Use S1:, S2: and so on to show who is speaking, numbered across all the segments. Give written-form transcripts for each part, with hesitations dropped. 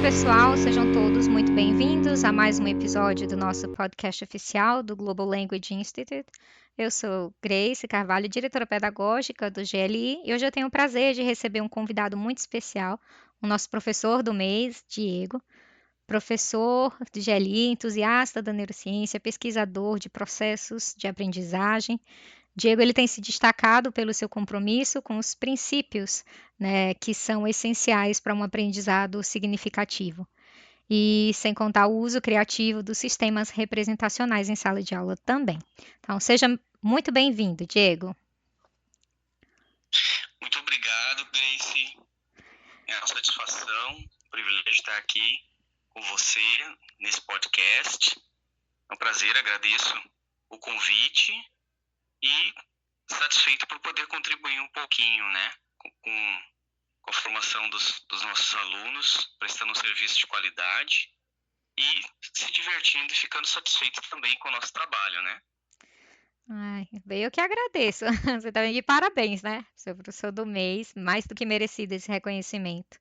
S1: pessoal, sejam todos muito bem-vindos a mais um episódio do nosso podcast oficial do Global Language Institute. Eu sou Grace Carvalho, diretora pedagógica do GLI, e hoje eu tenho o prazer de receber um convidado muito especial, o nosso professor do mês, Diego, professor do GLI, entusiasta da neurociência, pesquisador de processos de aprendizagem. Diego ele tem se destacado pelo seu compromisso com os princípios, né, que são essenciais para um aprendizado significativo. E sem contar o uso criativo dos sistemas representacionais em sala de aula também. Então, seja muito bem-vindo, Diego.
S2: Muito obrigado, Grace. É uma satisfação, um privilégio estar aqui com você nesse podcast. É um prazer, agradeço o convite e satisfeito por poder contribuir um pouquinho, né, com a formação dos nossos alunos, prestando um serviço de qualidade e se divertindo e ficando satisfeito também com o nosso trabalho, né?
S1: Ai, bem, eu que agradeço. Você também de parabéns, né? Seu professor do mês, mais do que merecido esse reconhecimento.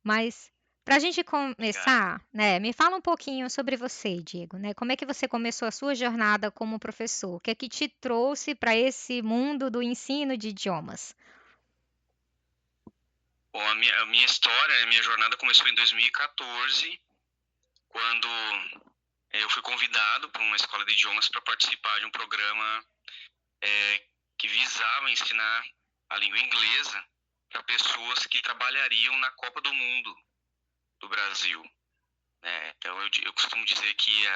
S1: Mas para a gente
S2: Obrigado.
S1: começar, né, me fala um pouquinho sobre você, Diego, né? Como é que você começou a sua jornada como professor? O que é que te trouxe para esse mundo do ensino de idiomas?
S2: Bom, a minha história, a minha jornada começou em 2014, quando eu fui convidado por uma escola de idiomas para participar de um programa que visava ensinar a língua inglesa para pessoas que trabalhariam na Copa do Mundo do Brasil. Então, eu costumo dizer que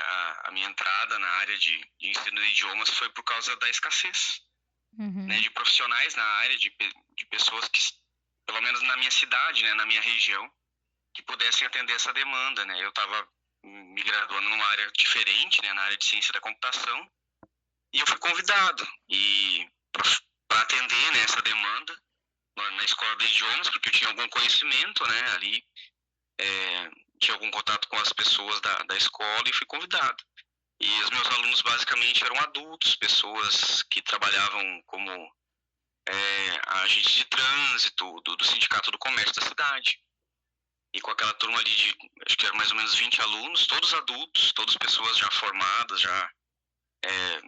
S2: a minha entrada na área de ensino de idiomas foi por causa da escassez, né, de profissionais na área, de pessoas que, pelo menos na minha cidade, né, na minha região, que pudessem atender essa demanda, né? Eu estava me graduando numa área diferente, né, na área de ciência da computação, e eu fui convidado para atender, né, essa demanda na escola de idiomas, porque eu tinha algum conhecimento, né, ali, tinha algum contato com as pessoas da escola e fui convidado. E os meus alunos basicamente eram adultos, pessoas que trabalhavam como agentes de trânsito do Sindicato do Comércio da cidade. E com aquela turma ali de, acho que eram mais ou menos 20 alunos, todos adultos, todas pessoas já formadas, já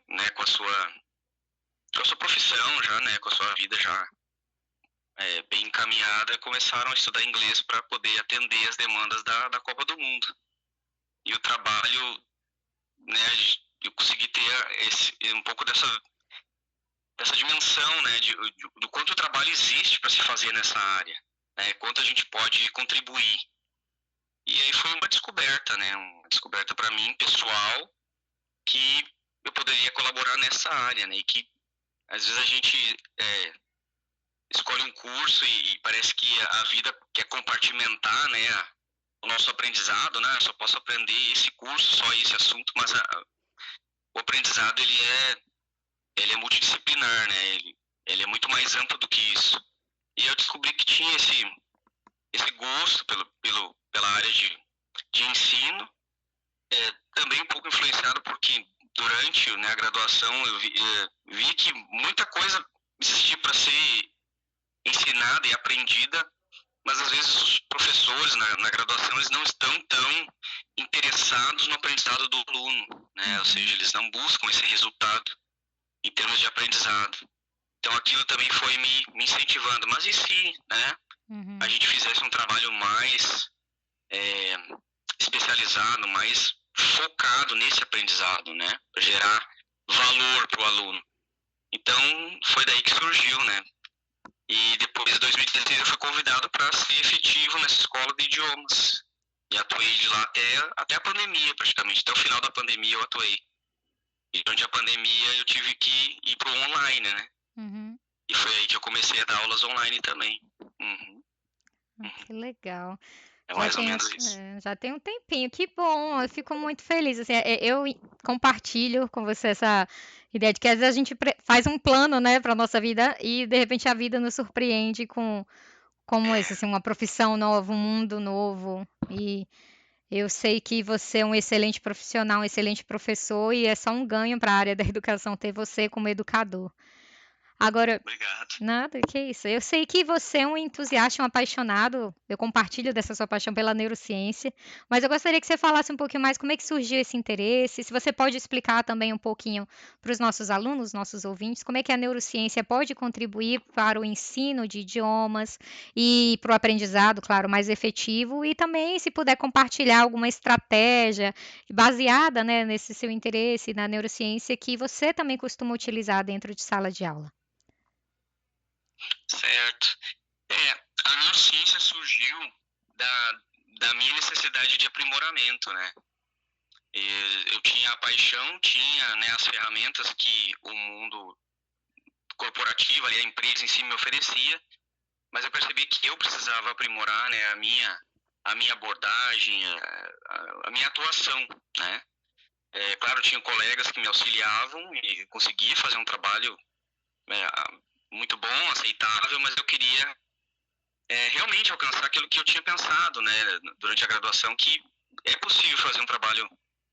S2: né, com a sua profissão, já, né, com a sua vida já bem encaminhada, começaram a estudar inglês para poder atender as demandas da Copa do Mundo. E o trabalho, né, eu consegui ter um pouco dessa dimensão, né, do quanto o trabalho existe para se fazer nessa área, né, quanto a gente pode contribuir. E aí foi uma descoberta, né, uma descoberta para mim, pessoal, que eu poderia colaborar nessa área, né, e que às vezes a gente escolhe um curso e parece que a vida quer compartimentar, né, o nosso aprendizado, né, eu só posso aprender esse curso, só esse assunto, mas o aprendizado ele é multidisciplinar, né, ele é muito mais amplo do que isso. E eu descobri que tinha esse gosto pela área de ensino, também um pouco influenciado porque durante, né, a graduação eu vi que muita coisa existia para ser ensinada e aprendida, mas às vezes os professores na graduação eles não estão tão interessados no aprendizado do aluno, né? Ou seja, eles não buscam esse resultado em termos de aprendizado. Então aquilo também foi me incentivando. Mas e se, né, a gente fizesse um trabalho mais especializado, mais focado nesse aprendizado, né, para gerar valor para o aluno. Então foi daí que surgiu, né? E depois de 2016 eu fui convidado para ser efetivo nessa escola de idiomas. E atuei de lá até a pandemia, praticamente. Até o final da pandemia eu atuei. E durante a pandemia eu tive que ir para o online, né? E foi aí que eu comecei a dar aulas online também.
S1: Que legal.
S2: É mais ou menos isso.
S1: Já tem um tempinho, que bom, eu fico muito feliz. Assim, eu compartilho com você essa ideia de que às vezes a gente faz um plano, né, para nossa vida e de repente a vida nos surpreende com como esse, assim, uma profissão nova, um mundo novo. E eu sei que você é um excelente profissional, um excelente professor e é só um ganho para a área da educação ter você como educador. Agora,
S2: Obrigado.
S1: nada, que isso. Eu sei que você é um entusiasta, um apaixonado. Eu compartilho dessa sua paixão pela neurociência, mas eu gostaria que você falasse um pouquinho mais como é que surgiu esse interesse. Se você pode explicar também um pouquinho para os nossos alunos, nossos ouvintes, como é que a neurociência pode contribuir para o ensino de idiomas e para o aprendizado, claro, mais efetivo, e também se puder compartilhar alguma estratégia baseada, né, nesse seu interesse na neurociência que você também costuma utilizar dentro de sala de aula.
S2: Certo. A neurociência surgiu da minha necessidade de aprimoramento, né? Eu tinha a paixão, tinha, né, as ferramentas que o mundo corporativo, ali, a empresa em si me oferecia, mas eu percebi que eu precisava aprimorar, né, a minha abordagem, a minha atuação, né? Claro, tinha colegas que me auxiliavam e conseguia fazer um trabalho muito bom, aceitável, mas eu queria realmente alcançar aquilo que eu tinha pensado, né, durante a graduação, que é possível fazer um trabalho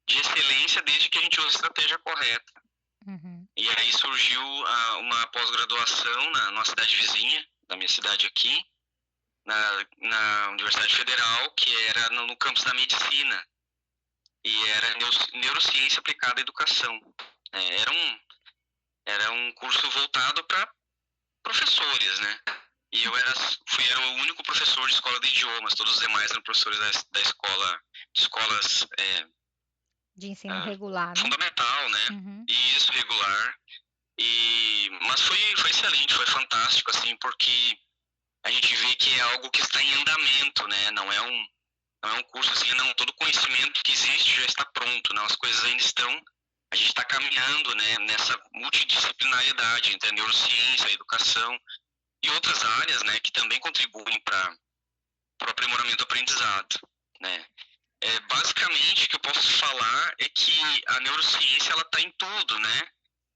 S2: de excelência desde que a gente use a estratégia correta.
S1: Uhum.
S2: E aí surgiu uma pós-graduação numa cidade vizinha, da minha cidade aqui, na Universidade Federal, que era no campus da medicina, e era neurociência aplicada à educação. Era um curso voltado para professores, né? E era o único professor de escola de idiomas, todos os demais eram professores da escola, de escolas
S1: De ensino regular, né?
S2: fundamental, né?
S1: Uhum.
S2: E isso, regular. Mas foi excelente, foi fantástico, assim, porque a gente vê que é algo que está em andamento, né? Não é um curso assim, não, todo conhecimento que existe já está pronto, não, as coisas ainda estão, a gente está caminhando, né, nessa multidisciplinariedade entre a neurociência, a educação e outras áreas, né, que também contribuem para o aprimoramento do aprendizado, né. Basicamente, o que eu posso falar é que a neurociência ela está em tudo, né,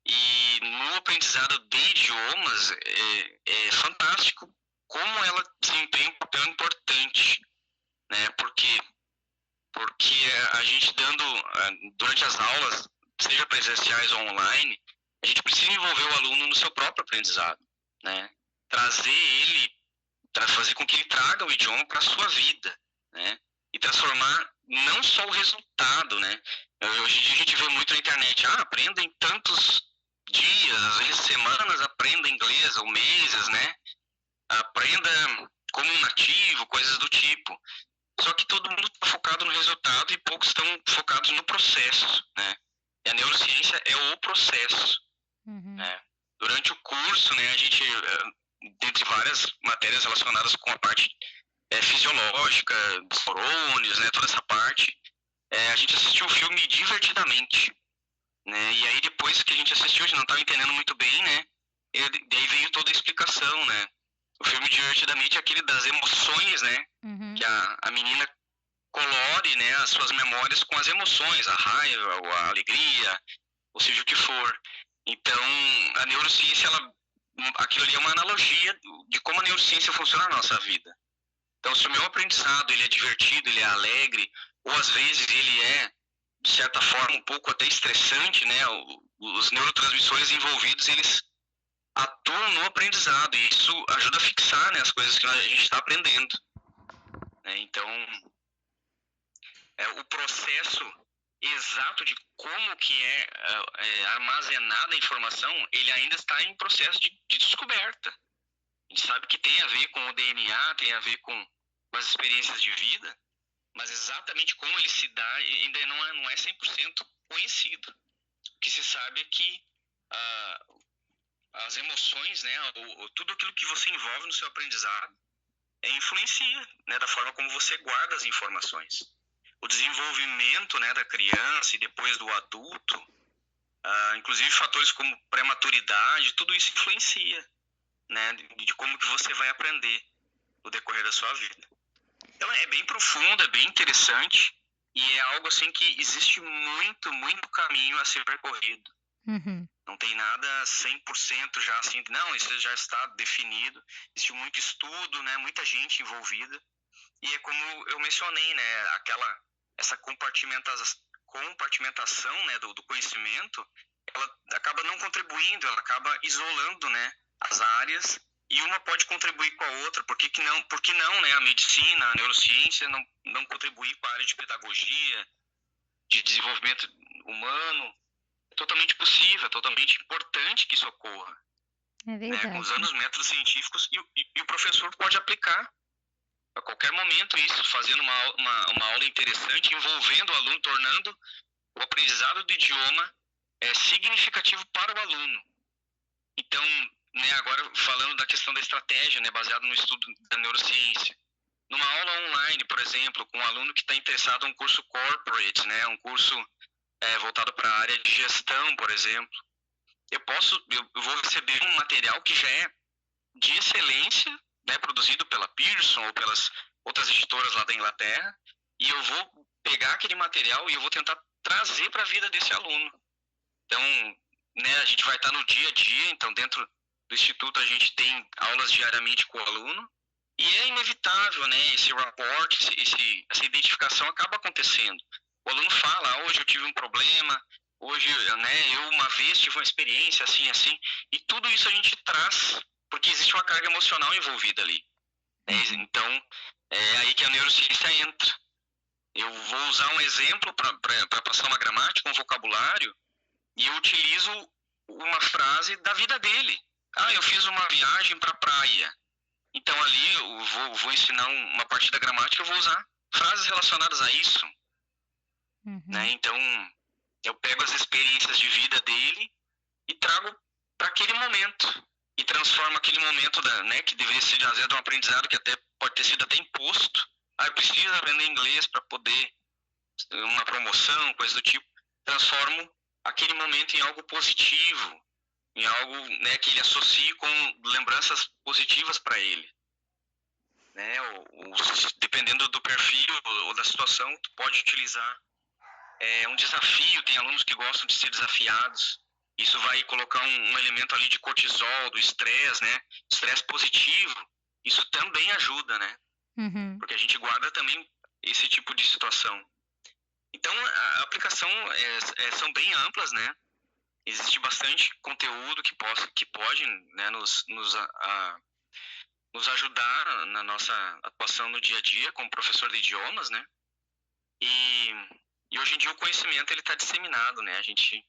S2: e no aprendizado de idiomas é fantástico como ela desempenha um papel importante, né, porque a gente durante as aulas, seja presenciais ou online, a gente precisa envolver o aluno no seu próprio aprendizado, né? Trazer ele, fazer com que ele traga o idioma para a sua vida, né? E transformar não só o resultado, né? Hoje em dia a gente vê muito na internet, aprenda em tantos dias, às vezes semanas, aprenda inglês, ou meses, né? Aprenda como um nativo, coisas do tipo. Só que todo mundo está focado no resultado e poucos estão focados no processo, né? E a neurociência é o processo,
S1: Uhum.
S2: né? Durante o curso, né, a gente, dentre várias matérias relacionadas com a parte fisiológica, dos neurônios, né, toda essa parte, a gente assistiu o filme divertidamente, né? E aí depois que a gente assistiu, a gente não estava entendendo muito bem, né? E daí veio toda a explicação, né? O filme divertidamente é aquele das emoções, né?
S1: Uhum.
S2: Que a menina colore, né, as suas memórias com as emoções, a raiva, a alegria, ou seja o que for. Então, a neurociência, aquilo ali é uma analogia de como a neurociência funciona na nossa vida. Então, se o meu aprendizado ele é divertido, ele é alegre, ou às vezes ele é, de certa forma, um pouco até estressante, né, os neurotransmissores envolvidos, eles atuam no aprendizado, e isso ajuda a fixar, né, as coisas que a gente está aprendendo. Então, o processo exato de como que armazenada a informação, ele ainda está em processo de descoberta. A gente sabe que tem a ver com o DNA, tem a ver com as experiências de vida, mas exatamente como ele se dá ainda não é 100% conhecido. O que se sabe é que as emoções, né, tudo aquilo que você envolve no seu aprendizado, influencia, né, da forma como você guarda as informações. O desenvolvimento, né, da criança e depois do adulto, inclusive fatores como prematuridade, tudo isso influencia, né, de como que você vai aprender no decorrer da sua vida. Então é bem profundo, é bem interessante e é algo assim que existe muito, muito caminho a ser percorrido.
S1: Uhum.
S2: Não tem nada 100% já assim, não, isso já está definido. Existe muito estudo, né, muita gente envolvida. E é como eu mencionei, né, essa compartimentação, né, do conhecimento, ela acaba não contribuindo, ela acaba isolando, né, as áreas e uma pode contribuir com a outra. Por que não, né? A medicina, a neurociência não contribuir com a área de pedagogia, de desenvolvimento humano? É totalmente possível, é totalmente importante que isso ocorra,
S1: É
S2: né?
S1: verdade.
S2: Usando os métodos científicos e o professor pode aplicar a qualquer momento isso, fazendo uma aula interessante, envolvendo o aluno, tornando o aprendizado do idioma significativo para o aluno. Então, né, agora falando da questão da estratégia, né, baseado no estudo da neurociência. Numa aula online, por exemplo, com um aluno que está interessado em um curso corporate, né, um curso voltado para a área de gestão, por exemplo, eu vou receber um material que já é de excelência, né, produzido pela Pearson ou pelas outras editoras lá da Inglaterra, e eu vou pegar aquele material e eu vou tentar trazer para a vida desse aluno. Então, né, a gente vai estar no dia a dia, então dentro do instituto a gente tem aulas diariamente com o aluno, e é inevitável, né, esse rapport, essa identificação acaba acontecendo. O aluno fala, hoje eu tive um problema, hoje, né, eu uma vez tive uma experiência assim, assim, e tudo isso a gente traz, porque existe uma carga emocional envolvida ali. Né? Então, é aí que a neurociência entra. Eu vou usar um exemplo para passar uma gramática, um vocabulário, e eu utilizo uma frase da vida dele. Eu fiz uma viagem para a praia. Então ali eu vou ensinar uma parte da gramática, eu vou usar frases relacionadas a isso. Né? Então eu pego as experiências de vida dele e trago para aquele momento. E transformo aquele momento né, que deveria ser às vezes de um aprendizado que até pode ter sido até imposto. Eu preciso aprender inglês para poder uma promoção, coisa do tipo. Transformo aquele momento em algo positivo, em algo, né, que ele associe com lembranças positivas para ele. Né? Dependendo do perfil ou da situação, tu pode utilizar um desafio. Tem alunos que gostam de ser desafiados. Isso vai colocar um elemento ali de cortisol, do estresse, né? Estresse positivo. Isso também ajuda, né? Porque a gente guarda também esse tipo de situação. Então, a aplicação são bem amplas, né? Existe bastante conteúdo que pode, né, nos ajudar na nossa atuação no dia a dia como professor de idiomas, né? E hoje em dia o conhecimento ele está disseminado, né? A gente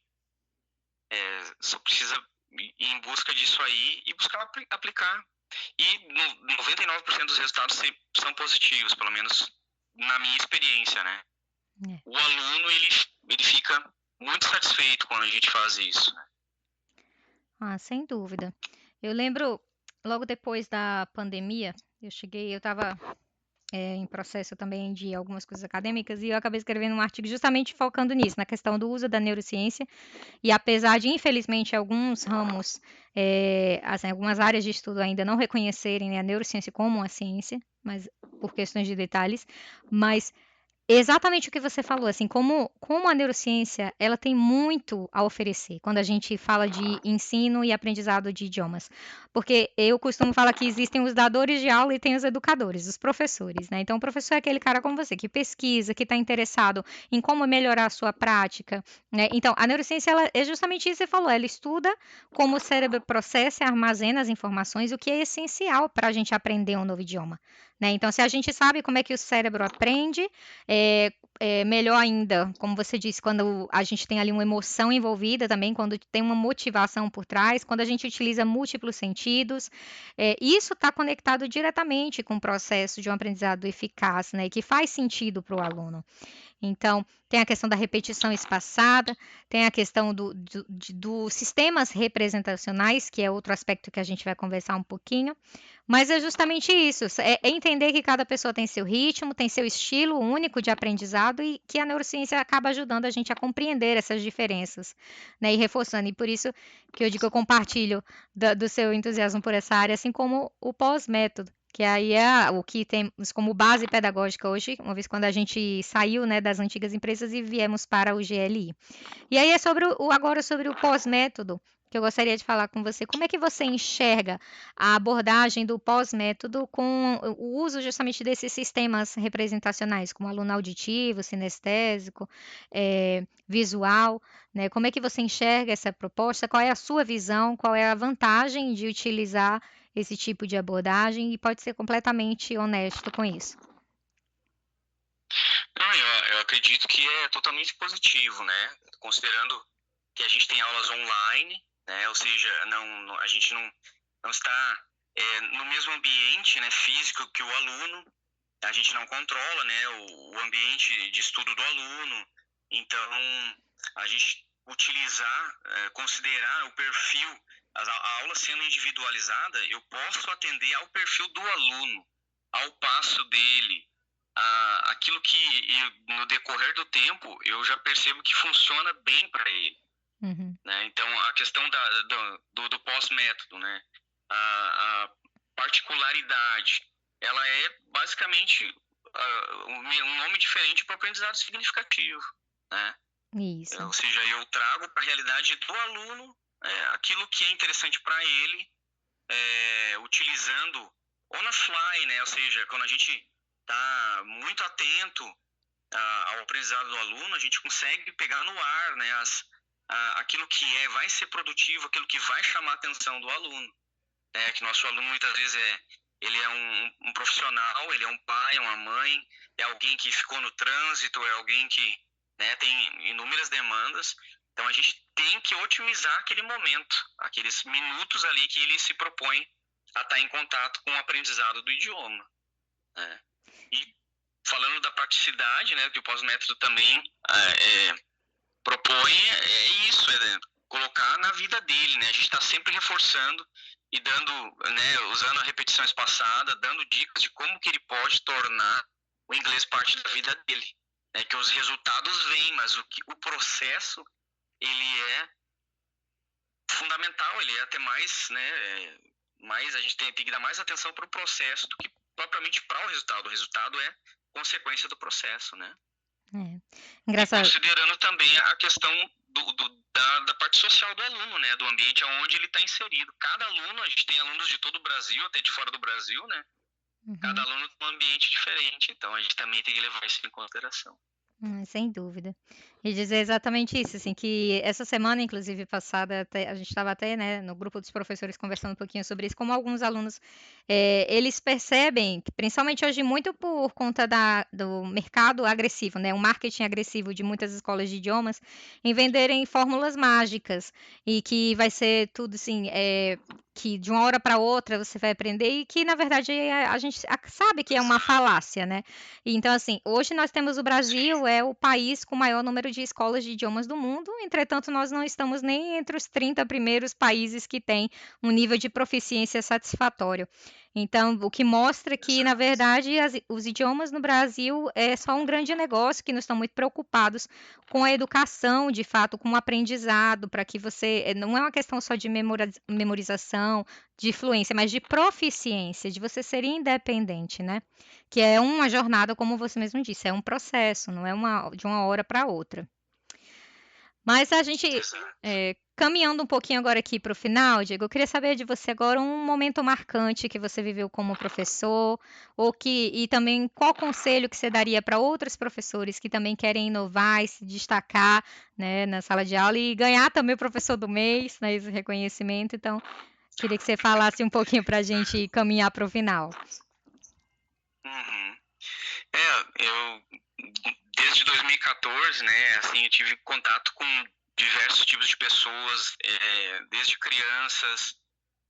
S2: só precisa ir em busca disso aí e buscar aplicar. E 99% dos resultados são positivos, pelo menos na minha experiência, né? O aluno ele fica muito satisfeito quando a gente faz isso, né?
S1: Sem dúvida. Eu lembro, logo depois da pandemia, eu estava em processo também de algumas coisas acadêmicas e eu acabei escrevendo um artigo justamente focando nisso, na questão do uso da neurociência. E apesar de, infelizmente, alguns ramos, assim, algumas áreas de estudo ainda não reconhecerem, né, a neurociência como uma ciência, mas por questões de detalhes, mas exatamente o que você falou, assim, como a neurociência, ela tem muito a oferecer quando a gente fala de ensino e aprendizado de idiomas. Porque eu costumo falar que existem os dadores de aula e tem os educadores, os professores, né? Então, o professor é aquele cara como você, que pesquisa, que está interessado em como melhorar a sua prática, né? Então, a neurociência, ela é justamente isso que você falou, ela estuda como o cérebro processa e armazena as informações, o que é essencial para a gente aprender um novo idioma. Né? Então, se a gente sabe como é que o cérebro aprende, melhor ainda, como você disse, quando a gente tem ali uma emoção envolvida também, quando tem uma motivação por trás, quando a gente utiliza múltiplos sentidos, isso está conectado diretamente com o processo de um aprendizado eficaz, né, que faz sentido para o aluno. Então, tem a questão da repetição espaçada, tem a questão dos sistemas representacionais, que é outro aspecto que a gente vai conversar um pouquinho, mas é justamente isso, é entender que cada pessoa tem seu ritmo, tem seu estilo único de aprendizado e que a neurociência acaba ajudando a gente a compreender essas diferenças, né, e reforçando, e por isso que eu digo que eu compartilho do seu entusiasmo por essa área, assim como o pós-método, que aí é o que temos como base pedagógica hoje, uma vez quando a gente saiu, né, das antigas empresas e viemos para o GLI. E aí é agora sobre o pós-método, que eu gostaria de falar com você. Como é que você enxerga a abordagem do pós-método com o uso justamente desses sistemas representacionais, como aluno auditivo, sinestésico, visual, né? Como é que você enxerga essa proposta? Qual é a sua visão? Qual é a vantagem de utilizar esse tipo de abordagem? E pode ser completamente honesto com isso.
S2: Não, eu acredito que é totalmente positivo, né? Considerando que a gente tem aulas online, né? Ou seja, a gente não está no mesmo ambiente, né, físico que o aluno, a gente não controla, né, o ambiente de estudo do aluno. Então, a gente utilizar, considerar o perfil, a aula sendo individualizada, eu posso atender ao perfil do aluno, ao passo dele, aquilo que no decorrer do tempo eu já percebo que funciona bem para ele.
S1: Uhum.
S2: Né? Então, a questão do pós-método, né? A particularidade, ela é basicamente um nome diferente para o aprendizado significativo. Né?
S1: Isso.
S2: Ou seja, eu trago para a realidade do aluno aquilo que é interessante para ele, utilizando on the fly, né? Ou seja, quando a gente está muito atento ao aprendizado do aluno, a gente consegue pegar no ar, né, aquilo que vai ser produtivo, aquilo que vai chamar a atenção do aluno. Que nosso aluno muitas vezes ele é um profissional, ele é um pai, uma mãe, é alguém que ficou no trânsito, é alguém que, né, tem inúmeras demandas. Então a gente tem que otimizar aquele momento, aqueles minutos ali que ele se propõe a estar em contato com o aprendizado do idioma. Né? E falando da praticidade, né, que o pós-método também propõe, isso, colocar na vida dele, né? A gente está sempre reforçando e dando, né, usando a repetição espaçada, dando dicas de como que ele pode tornar o inglês parte da vida dele. Né? Que os resultados vêm, mas o processo, ele é fundamental, ele é até mais, né, a gente tem que dar mais atenção para o processo do que propriamente para o resultado. O resultado é consequência do processo, né? E
S1: Engraçado.
S2: considerando também a questão da parte social do aluno, né? Do ambiente onde ele está inserido. Cada aluno, a gente tem alunos de todo o Brasil, até de fora do Brasil, né? Cada
S1: Uhum.
S2: aluno tem um ambiente diferente, então a gente também tem que levar isso em consideração.
S1: Sem dúvida. E dizer exatamente isso, assim, que essa semana, inclusive passada, a gente estava até, né, no grupo dos professores conversando um pouquinho sobre isso, como alguns alunos, eles percebem, que, principalmente hoje, muito por conta do mercado agressivo, né, o marketing agressivo de muitas escolas de idiomas, em venderem fórmulas mágicas, e que vai ser tudo assim, que de uma hora para outra você vai aprender, e que, na verdade, a gente sabe que é uma falácia, né? Então, assim, hoje nós temos o Brasil, é o país com o maior número de escolas de idiomas do mundo, entretanto, nós não estamos nem entre os 30 primeiros países que têm um nível de proficiência satisfatório. Então, o que mostra que, na verdade, os idiomas no Brasil é só um grande negócio, que não estão muito preocupados com a educação, de fato, com o aprendizado, para que você. Não é uma questão só de memorização, de fluência, mas de proficiência, de você ser independente, né? Que é uma jornada, como você mesmo disse, é um processo, não é de uma hora para outra. Mas a gente, caminhando um pouquinho agora aqui para o final, Diego, eu queria saber de você agora um momento marcante que você viveu como professor, e também qual conselho que você daria para outros professores que também querem inovar e se destacar, né, na sala de aula e ganhar também o professor do mês, né, esse reconhecimento. Então, queria que você falasse um pouquinho para a gente caminhar para o final.
S2: Uhum. Eu desde 2014, né, assim, eu tive contato com diversos tipos de pessoas, desde crianças,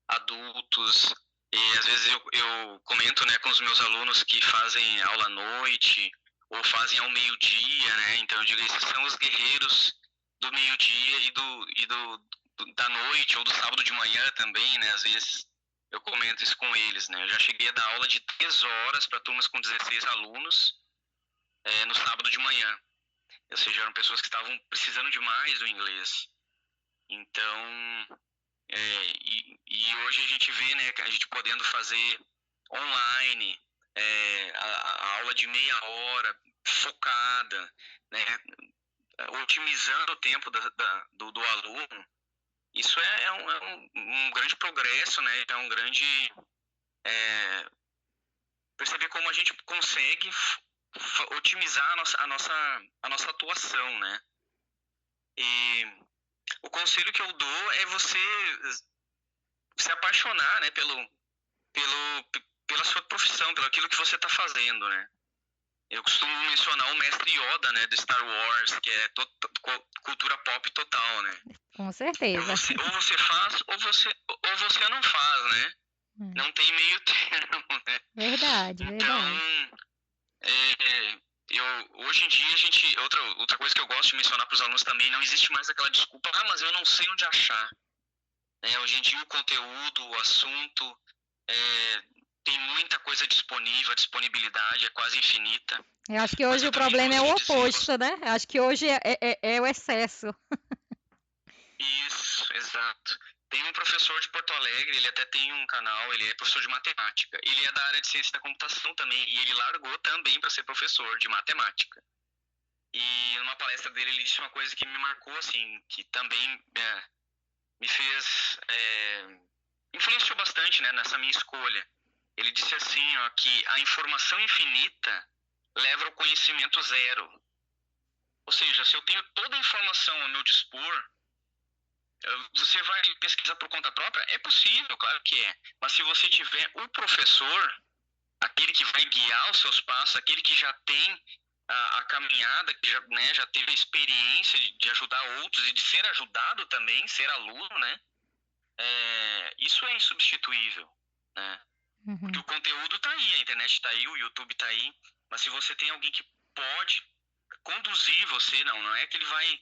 S2: adultos, e às vezes eu comento, né, com os meus alunos que fazem aula à noite ou fazem ao meio-dia, né, então eu digo, esses são os guerreiros do meio-dia da noite ou do sábado de manhã também, né, às vezes eu comento isso com eles, né, eu já cheguei a dar aula de 3 horas para turmas com 16 alunos, no sábado de manhã. Ou seja, eram pessoas que estavam precisando demais do inglês. Então, e hoje a gente vê, né, a gente podendo fazer online, a aula de meia hora, focada, né, otimizando o tempo do aluno, Isso é um grande progresso, né? É um grande perceber como a gente consegue otimizar a nossa atuação, né? E o conselho que eu dou é você se apaixonar, né, pela sua profissão, pelo aquilo que você está fazendo, né? Eu costumo mencionar o mestre Yoda, né, do Star Wars, que é cultura pop total, né?
S1: Com certeza.
S2: Ou você faz, ou você não faz, né?
S1: É.
S2: Não tem meio termo, né?
S1: Verdade, verdade.
S2: Então, hoje em dia, outra coisa que eu gosto de mencionar para os alunos também, não existe mais aquela desculpa, mas eu não sei onde achar. Hoje em dia, o conteúdo, o assunto, tem muita coisa disponível, a disponibilidade é quase infinita.
S1: Eu acho que
S2: Mas
S1: hoje
S2: eu
S1: o
S2: também
S1: problema é
S2: gosto
S1: o
S2: de dizer,
S1: oposto, né? Eu acho que hoje é o excesso.
S2: isso, exato. Tem um professor de Porto Alegre, ele até tem um canal, ele é professor de matemática. Ele é da área de ciência da computação também, e ele largou também para ser professor de matemática. E numa palestra dele ele disse uma coisa que me marcou, assim, que também me fez, influenciou bastante, né, nessa minha escolha. Ele disse assim, ó, que a informação infinita leva ao conhecimento zero. Ou seja, se eu tenho toda a informação ao meu dispor, você vai pesquisar por conta própria? É possível, claro que é. Mas se você tiver o professor, aquele que vai guiar os seus passos, aquele que já tem a caminhada, que já, né, já teve a experiência de ajudar outros e de ser ajudado também, ser aluno, né? Isso é insubstituível, né? Porque
S1: Uhum.
S2: o conteúdo está aí, a internet está aí, o YouTube está aí, mas se você tem alguém que pode conduzir você, não é que ele vai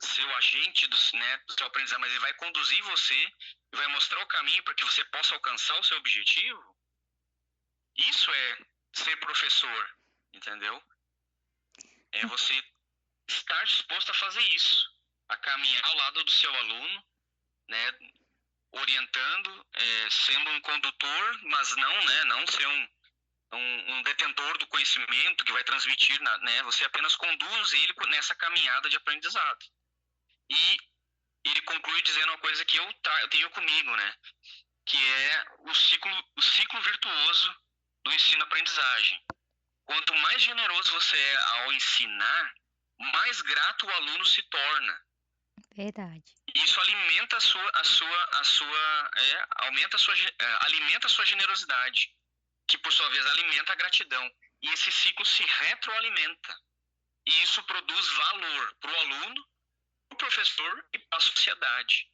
S2: ser o agente do seu aprendizado, mas ele vai conduzir você e vai mostrar o caminho para que você possa alcançar o seu objetivo. Isso é ser professor, entendeu? É você estar disposto a fazer isso, a caminhar ao lado do seu aluno, né, orientando, sendo um condutor, mas não, né, não ser um detentor do conhecimento que vai transmitir, né, você apenas conduz ele nessa caminhada de aprendizado. E ele conclui dizendo uma coisa que eu tenho comigo, né, que é o ciclo virtuoso do ensino-aprendizagem. Quanto mais generoso você é ao ensinar, mais grato o aluno se torna.
S1: Verdade.
S2: Isso alimenta alimenta a sua generosidade, que por sua vez alimenta a gratidão. E esse ciclo se retroalimenta. E isso produz valor para o aluno, para o professor e para a sociedade.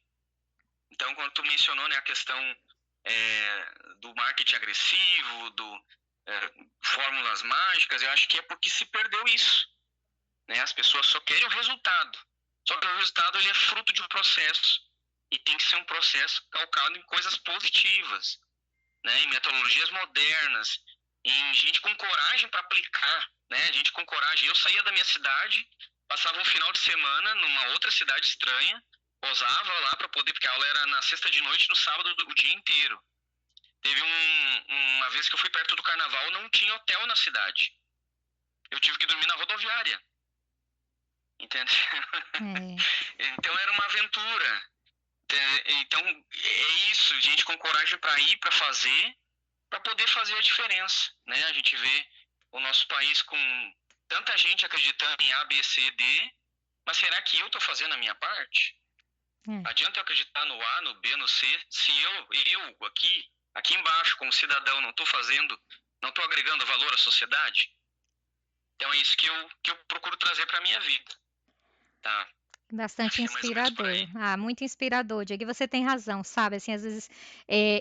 S2: Então, quando tu mencionou, né, a questão do marketing agressivo, fórmulas mágicas, eu acho que é porque se perdeu isso. Né? As pessoas só querem o resultado. Só que o resultado ele é fruto de um processo. E tem que ser um processo calcado em coisas positivas, né? Em metodologias modernas, em gente com coragem para aplicar, né? Gente com coragem. Eu saía da minha cidade, passava um final de semana numa outra cidade estranha, posava lá para poder, porque a aula era na sexta de noite, no sábado o dia inteiro. Teve uma vez que eu fui perto do carnaval, não tinha hotel na cidade. Eu tive que dormir na rodoviária. Entendeu? Então era uma aventura. Então é isso, gente com coragem para ir, para fazer, para poder fazer a diferença, né? A gente vê o nosso país com tanta gente acreditando em A, B, C, D, mas será que eu estou fazendo a minha parte? Adianta eu acreditar no A, no B, no C, se eu aqui embaixo, como cidadão, não estou fazendo, não estou agregando valor à sociedade? Então é isso que eu procuro trazer para a minha vida, tá?
S1: Bastante
S2: Acho que é mais ou menos por
S1: inspirador.
S2: aí.
S1: Ah, muito inspirador, Diego. E você tem razão, sabe? Assim, às vezes,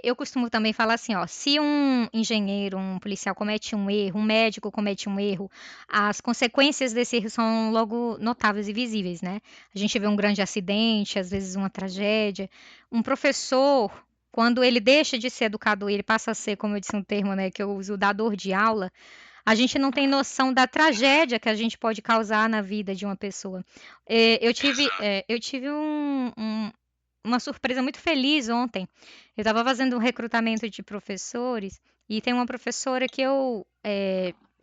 S1: eu costumo também falar assim, ó, se um engenheiro, um policial comete um erro, um médico comete um erro, as consequências desse erro são logo notáveis e visíveis, né? A gente vê um grande acidente, às vezes uma tragédia. Um professor, quando ele deixa de ser educador, ele passa a ser, como eu disse um termo, né, que eu uso, dador de aula. A gente não tem noção da tragédia que a gente pode causar na vida de uma pessoa.
S2: Exato.
S1: Eu tive uma surpresa muito feliz ontem. Eu estava fazendo um recrutamento de professores e tem uma professora que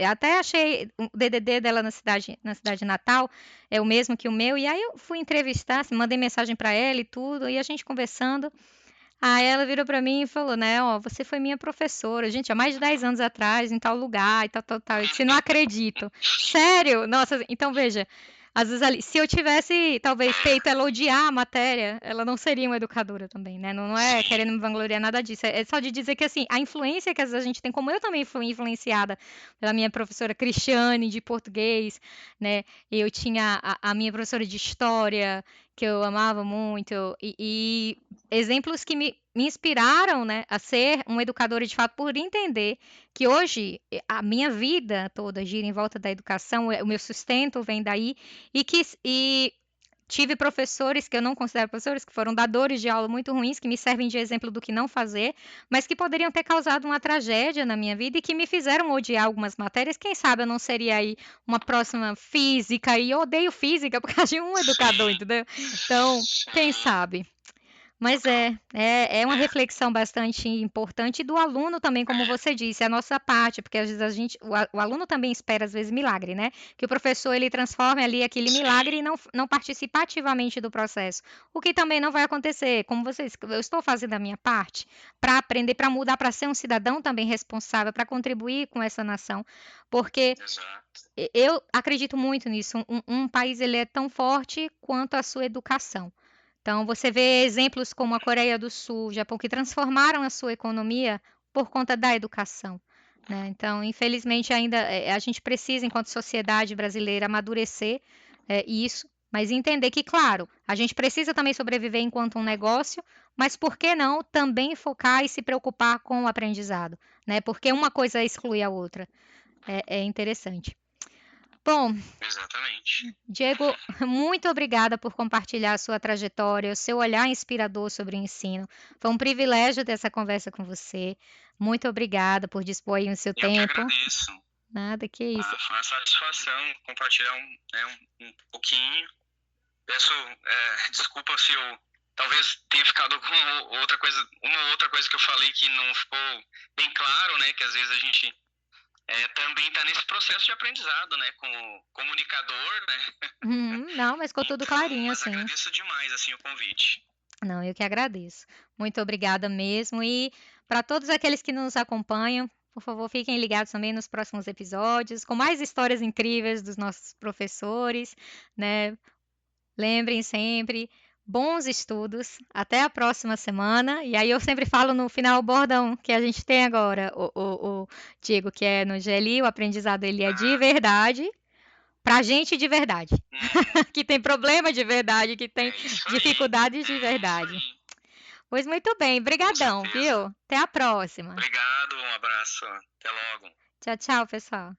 S1: eu até achei o DDD dela na cidade natal, é o mesmo que o meu, e aí eu fui entrevistar, assim, mandei mensagem para ela e tudo, e a gente conversando. Aí ela virou pra mim e falou, né, ó, você foi minha professora, gente, há mais de 10 anos atrás, em tal lugar, e tal, tal, tal. Eu disse, não acredito. Sério? Nossa, então veja, às vezes ali, se eu tivesse, talvez, feito ela odiar a matéria, ela não seria uma educadora também, né? Não é
S2: Sim.
S1: querendo me vangloriar nada disso. É só de dizer que, assim, a influência que às vezes a gente tem, como eu também fui influenciada pela minha professora Cristiane, de português, né? Eu tinha a minha professora de história, que eu amava muito, e exemplos que me inspiraram, né, a ser uma educadora de fato, por entender que hoje a minha vida toda gira em volta da educação, o meu sustento vem daí, e tive professores que eu não considero professores, que foram dadores de aula muito ruins, que me servem de exemplo do que não fazer, mas que poderiam ter causado uma tragédia na minha vida e que me fizeram odiar algumas matérias. Quem sabe eu não seria aí uma próxima física, e eu odeio física por causa de um educador,
S2: Sim.
S1: entendeu? Então, quem
S2: Sim.
S1: sabe? Mas
S2: Total.
S1: é uma
S2: É.
S1: reflexão bastante importante do aluno também, como
S2: É.
S1: você disse, é a nossa parte, porque às vezes o aluno também espera, às vezes, milagre, né? Que o professor ele transforme ali aquele milagre e
S2: Sim.
S1: não participe ativamente do processo. O que também não vai acontecer, como você disse, eu estou fazendo a minha parte para aprender, para mudar, para ser um cidadão também responsável, para contribuir com essa nação, porque
S2: Exato.
S1: eu acredito muito nisso. Um país ele é tão forte quanto a sua educação. Então, você vê exemplos como a Coreia do Sul, o Japão, que transformaram a sua economia por conta da educação, né? Então, infelizmente, ainda a gente precisa, enquanto sociedade brasileira, amadurecer isso, mas entender que, claro, a gente precisa também sobreviver enquanto um negócio, mas por que não também focar e se preocupar com o aprendizado, né? Porque uma coisa exclui a outra. É interessante. Bom,
S2: Exatamente.
S1: Diego, muito obrigada por compartilhar a sua trajetória, o seu olhar inspirador sobre o ensino. Foi um privilégio ter essa conversa com você. Muito obrigada por dispor aí o seu
S2: Eu que
S1: tempo.
S2: agradeço.
S1: Nada, que isso.
S2: Foi uma satisfação compartilhar um pouquinho. Peço desculpa se eu talvez tenha ficado alguma outra coisa, uma ou outra coisa que eu falei que não ficou bem claro, né? Que às vezes a gente também está nesse processo de aprendizado, né? Como comunicador, né?
S1: Não, mas ficou tudo
S2: Então,
S1: clarinho,
S2: mas
S1: assim.
S2: agradeço demais assim o convite.
S1: Não, eu que agradeço. Muito obrigada mesmo. E para todos aqueles que nos acompanham, por favor, fiquem ligados também nos próximos episódios, com mais histórias incríveis dos nossos professores, né? Lembrem sempre, bons estudos. Até a próxima semana. E aí eu sempre falo no final o bordão que a gente tem agora, o Diego, que é no GLI, o aprendizado ele é de
S2: Ah,
S1: verdade, pra gente de verdade,
S2: uhum,
S1: que tem problema de verdade, que tem
S2: é isso aí.
S1: dificuldades de
S2: É isso
S1: verdade.
S2: aí.
S1: Pois muito bem,
S2: Com
S1: brigadão,
S2: certeza.
S1: viu? Até a próxima.
S2: Obrigado, um abraço. Até logo.
S1: Tchau, tchau, pessoal.